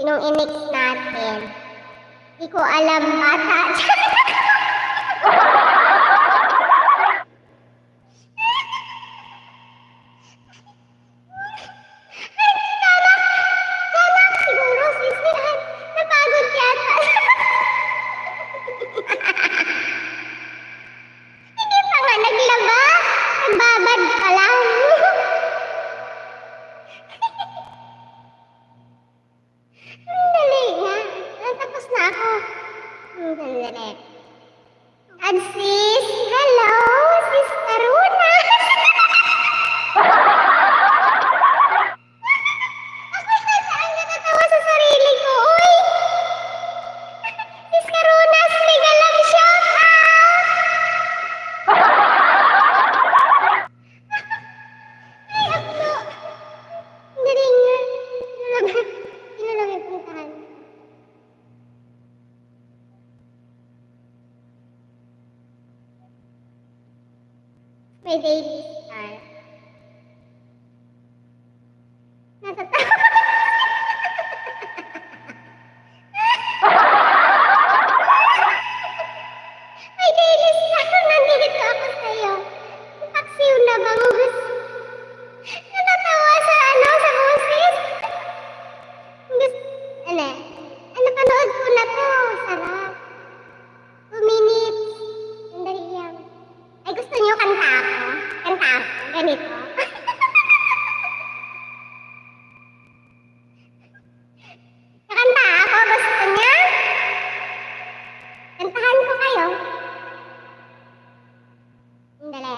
Sinong inex natin? Di ko alam, bata. Siguro, sisihan. Napagod yata. Hindi pa nga naglaba. Nagbabad pa lang. Dali nga. Tapos na ako. Dali. And sis, hello, sis Karuna. Ako natatawa sa sarili ko. Uy! Sis Karunas, mega love shout out! Ay, ako. Dali nga. Sino lang yung puntahan? May daily star. Natatawa. May daily star. Nandito ako sa'yo. Paksiw na bangus. Natatawa sa sa boses. Napanood ko na to. Sarap. 2 minutes. Sandali lang. Ay, gusto niyo kanta ako? Kanta ako? Ganito? Kakanta ako? Gusto niya? Kantahan ko kayo. Sandali.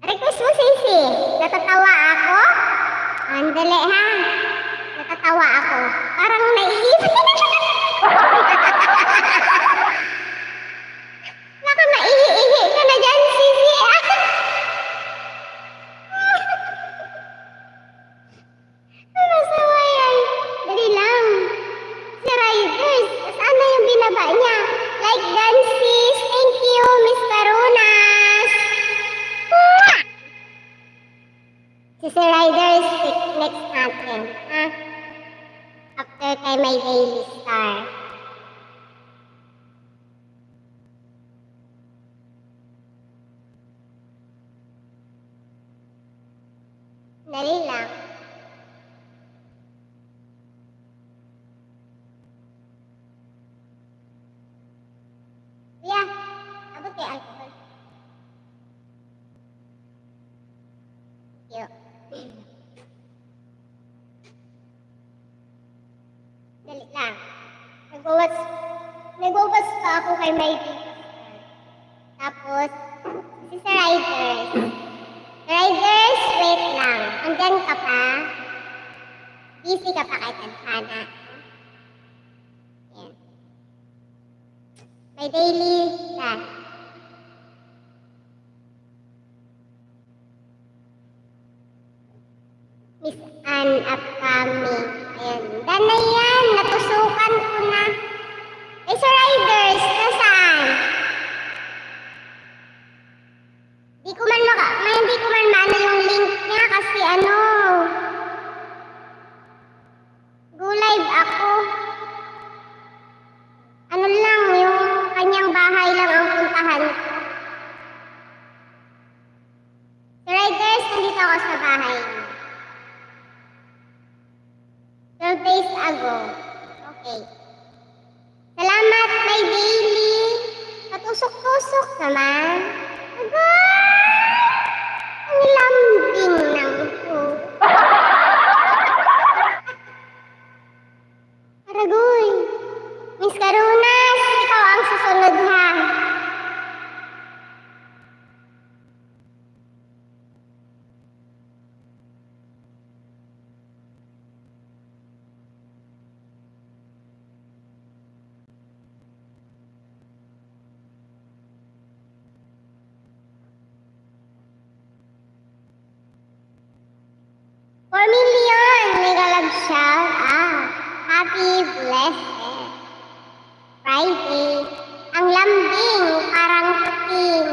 Request mo, Sisi. Natatawa ako? Sandali, ha? Natatawa ako. Parang naiisip. Baka maihi-ihi ka na dyan, Sisi. Masawa yan. Dali lang. Si Riders, saan na yung binaba niya? Like dyan, sis. Thank you, Miss Karunas. Si Riders, next natin. Ha? After kay may daily star. Dali lang. Kuya, abot kay alcohol. Yo. Dali lang. Nagwawas pa ako kay Mikey. Tapos, si Sir Riders. Riders, wait lang. Andyan ka pa. Busy ka pa kay Tantana. Yan. May daily ka. Miss Anne upcoming. Ayan. Dan na yan. Natusukan ko na. Eh, Sir Riders, nasaan? Hindi ko man maano yung link niya kasi go live ako. Ano lang, yung kanyang bahay lang ang puntahan ko. Sir Riders, nandito ako sa bahay niya. 12 days ago. Okay. Salamat, my daily. Patusok-tusok naman. Agay! Ang lambing ng ito. Aragoy. Miss Karunas, ikaw ang susunod, ha? Mega love shout out. Happy blessed Friday. Ang lambing, parang puting.